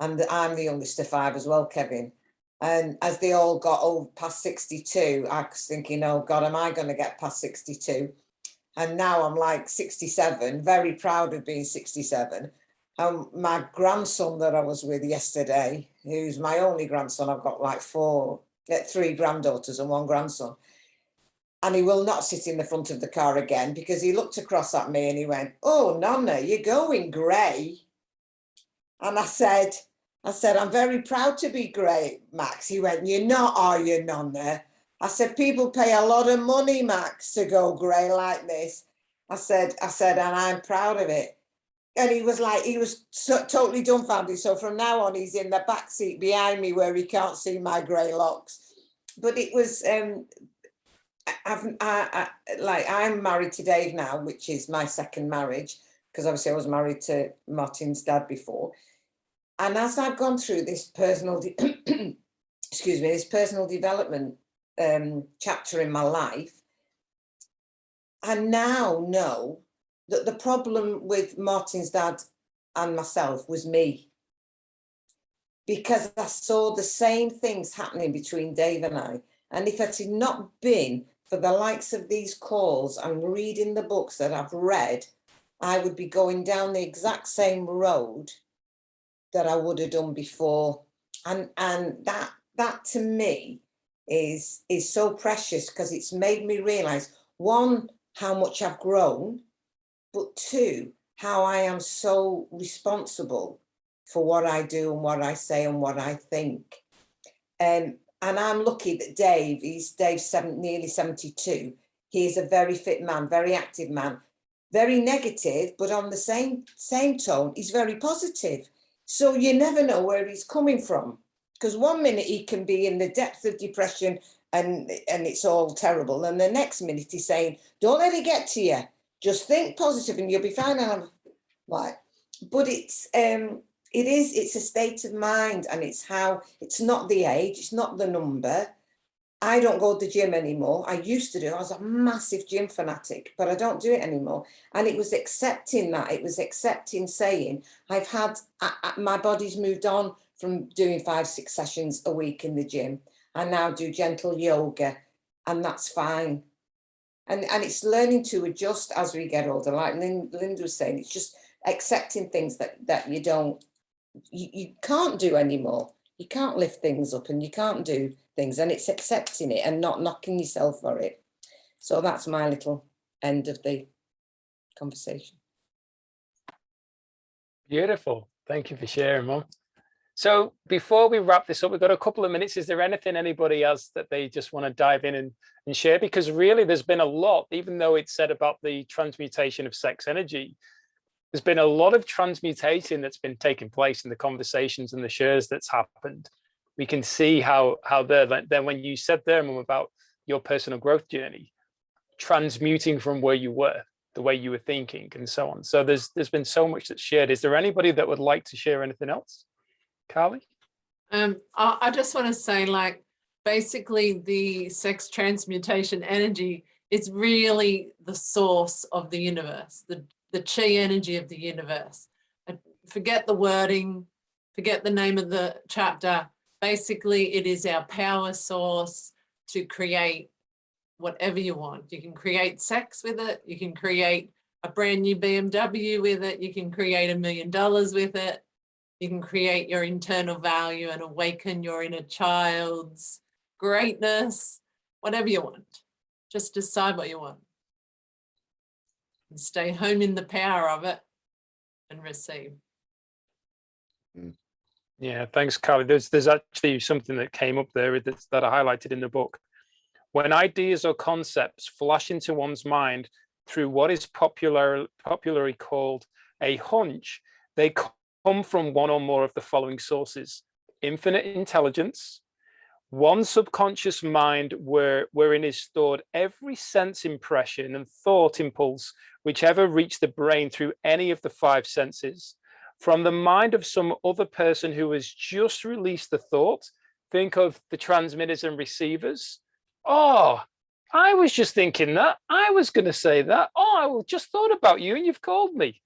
and I'm the youngest of 5 as well, Kevin. And as they all got past 62, I was thinking, oh God, am I going to get past 62? And now I'm like 67, very proud of being 67. My grandson that I was with yesterday, who's my only grandson, I've got like 3 granddaughters and 1 grandson. And he will not sit in the front of the car again, because he looked across at me and he went, "Oh, Nonna, you're going grey." And I said, "I'm very proud to be grey, Max." He went, "You're not, are you, Nonna?" I said, "People pay a lot of money, Max, to go grey like this." I said, and I'm proud of it. And he was totally dumbfounded. So from now on, he's in the back seat behind me where he can't see my grey locks. But it was, I'm married to Dave now, which is my second marriage, because obviously I was married to Martin's dad before. And as I've gone through this personal, this personal development chapter in my life, I now know that the problem with Martin's dad and myself was me. because I saw the same things happening between Dave and I. And if it had not been for the likes of these calls and reading the books that I've read, I would be going down the exact same road that I would have done before. And that to me is so precious, because it's made me realize, one, how much I've grown, but two, how I am so responsible for what I do and what I say and what I think. And I'm lucky that Dave's nearly 72. He is a very fit man, very active man, very negative, but on the same tone, he's very positive. So you never know where he's coming from, because one minute he can be in the depth of depression and it's all terrible, and the next minute he's saying, don't let it get to you, just think positive and you'll be fine. And I'm like, but it's a state of mind, and it's not the age, it's not the number. I don't go to the gym anymore. I used to do. I was a massive gym fanatic, but I don't do it anymore. And it was accepting that. It was accepting saying, my body's moved on from doing 5-6 sessions a week in the gym. I now do gentle yoga, and that's fine. And it's learning to adjust as we get older. Like Linda was saying, it's just accepting things that you can't do anymore. You can't lift things up and you can't do things, and it's accepting it and not knocking yourself for it. So that's my little end of the conversation. Beautiful. Thank you for sharing, Mum. So before we wrap this up, we've got a couple of minutes. Is there anything anybody else that they just want to dive in and share? Because really there's been a lot, even though it's said about the transmutation of sex energy, there's been a lot of transmutation that's been taking place in the conversations and the shares that's happened. We can see how then when you said there, Mum, about your personal growth journey, transmuting from where you were, the way you were thinking and so on. So there's been so much that's shared. Is there anybody that would like to share anything else? Carly? I just want to say, like, basically the sex transmutation energy is really the source of the universe, the chi energy of the universe. Forget the wording, forget the name of the chapter. Basically, it is our power source to create whatever you want. You can create sex with it. You can create a brand new BMW with it. You can create $1 million with it. You can create your internal value and awaken your inner child's greatness, whatever you want. Just decide what you want. And stay home in the power of it and receive. Yeah, thanks, Carly. There's actually something that came up there that I highlighted in the book. When ideas or concepts flash into one's mind through what is popularly called a hunch, they come from one or more of the following sources: infinite intelligence, one subconscious mind wherein is stored every sense impression and thought impulse which ever reached the brain through any of the 5 senses, from the mind of some other person who has just released the thought. Think of the transmitters and receivers. Oh, I was just thinking that. I was going to say that. Oh, I just thought about you and you've called me.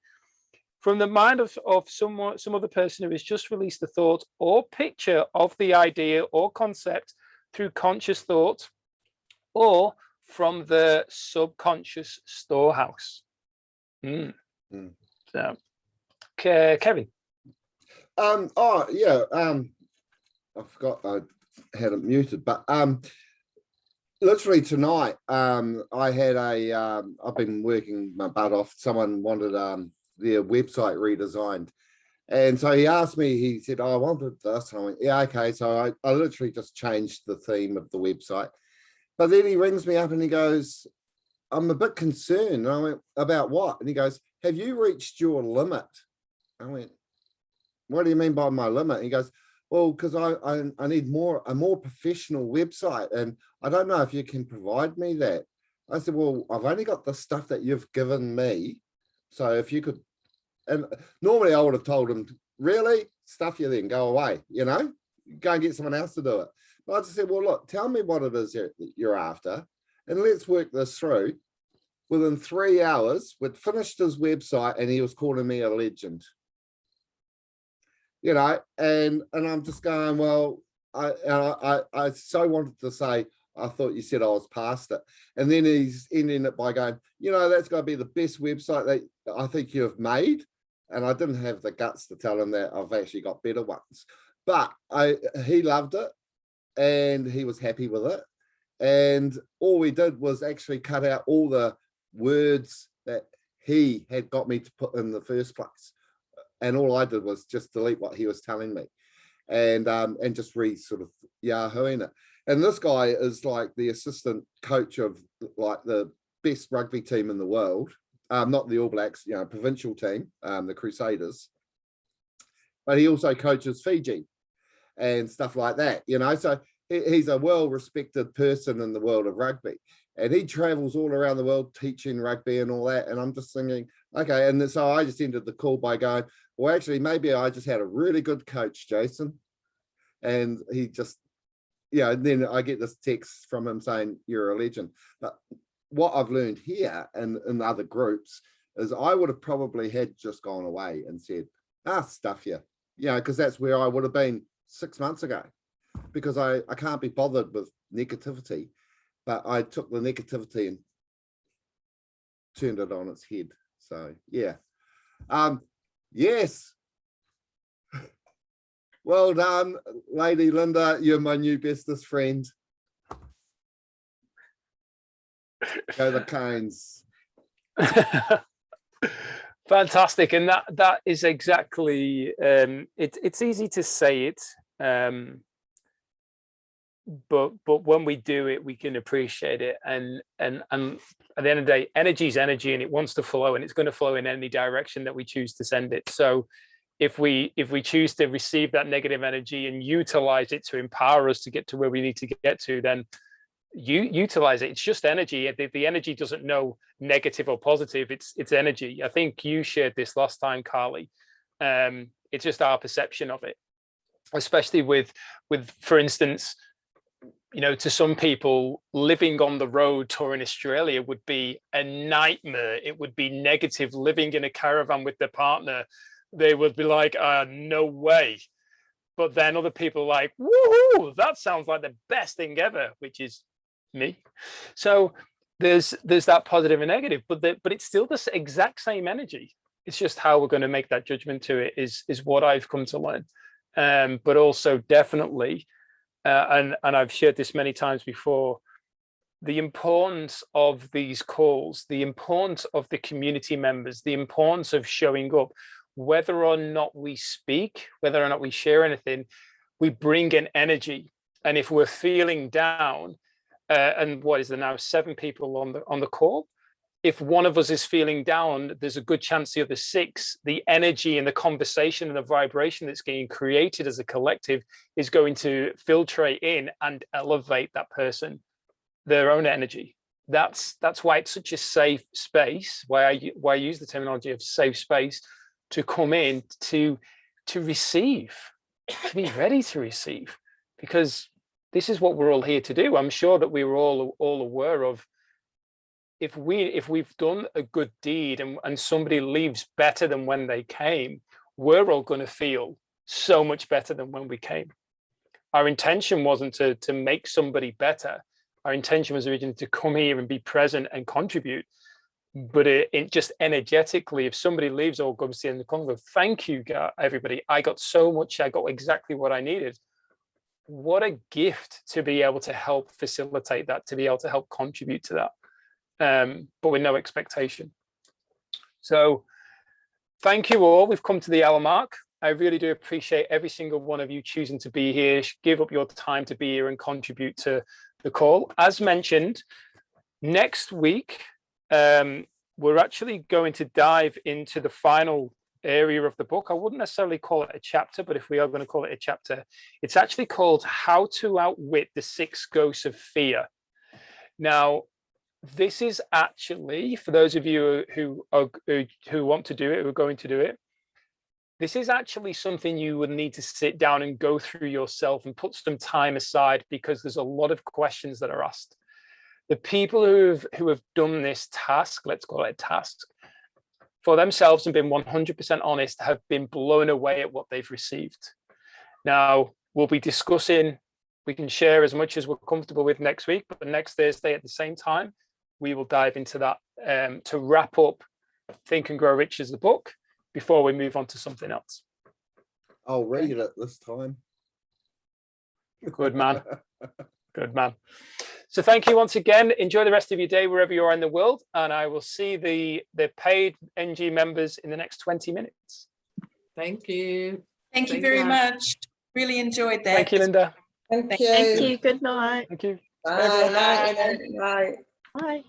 From the mind of some other person who has just released the thought or picture of the idea or concept through conscious thought, or from the subconscious storehouse. So, Kevin. I forgot I had it muted, but literally tonight, I had I've been working my butt off. Someone wanted their website redesigned, and so he asked me. He said, "Oh, I wanted this." And I went, "Yeah, okay." So I literally just changed the theme of the website. But then he rings me up and he goes, "I'm a bit concerned." And I went, "About what?" And he goes, "Have you reached your limit?" I went, "What do you mean by my limit?" And he goes, "Well, because I need a more professional website, and I don't know if you can provide me that." I said, "Well, I've only got the stuff that you've given me. So if you could," and normally I would have told him, "Really? Stuff you then, go away, go and get someone else to do it." But I just said, "Well, look, tell me what it is you're after, and let's work this through." Within 3 hours, we'd finished his website and he was calling me a legend. you know, and I'm just going, well, I so wanted to say, I thought you said I was past it. And then he's ending it by going, you know, that's going to be the best website that I think you've made. And I didn't have the guts to tell him that I've actually got better ones. But he loved it and he was happy with it. And all we did was actually cut out all the words that he had got me to put in the first place. And all I did was just delete what he was telling me and just sort of Yahooing it. And this guy is like the assistant coach of like the best rugby team in the world. Not the All Blacks, you know, provincial team, the Crusaders. But he also coaches Fiji and stuff like that, you know. So he's a well-respected person in the world of rugby. And he travels all around the world teaching rugby and all that. And I'm just thinking, okay. And so I just ended the call by going, well, actually, maybe I just had a really good coach, Jason. And he just, yeah, and then I get this text from him saying, you're a legend. But what I've learned here and in other groups is I would have probably had just gone away and said, stuff you, you know, because that's where I would have been 6 months ago, because I can't be bothered with negativity. But I took the negativity and turned it on its head. So, yeah. Yes. Well done, Lady Linda. You're my new bestest friend. Go the Canes. Fantastic. And that is exactly, it's easy to say it, but when we do it, we can appreciate it. And at the end of the day, energy is energy, and it wants to flow, and it's going to flow in any direction that we choose to send it. So if we choose to receive that negative energy and utilize it to empower us to get to where we need to get to, then you utilize it. It's just energy. The energy doesn't know negative or positive. It's energy. I think you shared this last time, Carly. It's just our perception of it, especially with for instance, you know, to some people, living on the road touring Australia would be a nightmare. It would be negative. Living in a caravan with their partner, they would be like, no way. But then other people are like, woohoo, that sounds like the best thing ever, which is me. So there's that positive and negative, but it's still the exact same energy. It's just how we're going to make that judgment to it is what I've come to learn. But also definitely, and I've shared this many times before, the importance of these calls, the importance of the community members, the importance of showing up, whether or not we speak, whether or not we share anything, we bring an energy. And if we're feeling down, and what is there now, 7 people on the call, if one of us is feeling down, there's a good chance the other 6, the energy and the conversation and the vibration that's getting created as a collective is going to filtrate in and elevate that person, their own energy. That's why it's such a safe space, why I use the terminology of safe space, to come in to receive, to be ready to receive, because this is what we're all here to do. I'm sure that we were all aware of, if we've done a good deed and somebody leaves better than when they came, we're all going to feel so much better than when we came. Our intention wasn't to make somebody better. Our intention was originally to come here and be present and contribute. But it just energetically, if somebody leaves or comes to the end of the convo, thank you, everybody. I got so much. I got exactly what I needed. What a gift to be able to help facilitate that, to be able to help contribute to that, but with no expectation. So thank you all. We've come to the hour mark. I really do appreciate every single one of you choosing to be here, give up your time to be here and contribute to the call. As mentioned, next week, we're actually going to dive into the final area of the book. I wouldn't necessarily call it a chapter, but if we are going to call it a chapter, it's actually called How to Outwit the 6 Ghosts of Fear. Now, this is actually, for those of you who want to do it, who are going to do it, this is actually something you would need to sit down and go through yourself and put some time aside, because there's a lot of questions that are asked. The people who have done this task, let's call it a task, for themselves and been 100% honest have been blown away at what they've received. Now, we'll be discussing, we can share as much as we're comfortable with next week, but next Thursday at the same time, we will dive into that to wrap up Think and Grow Rich as the book before we move on to something else. I'll read it this time. Good man. Good man. So thank you once again. Enjoy the rest of your day wherever you are in the world, and I will see the paid NG members in the next 20 minutes. Thank you. Thank you very much. Really enjoyed that. Thank you, Linda. Thank you. Thank you. Good night. Thank you. Bye. Night. Bye.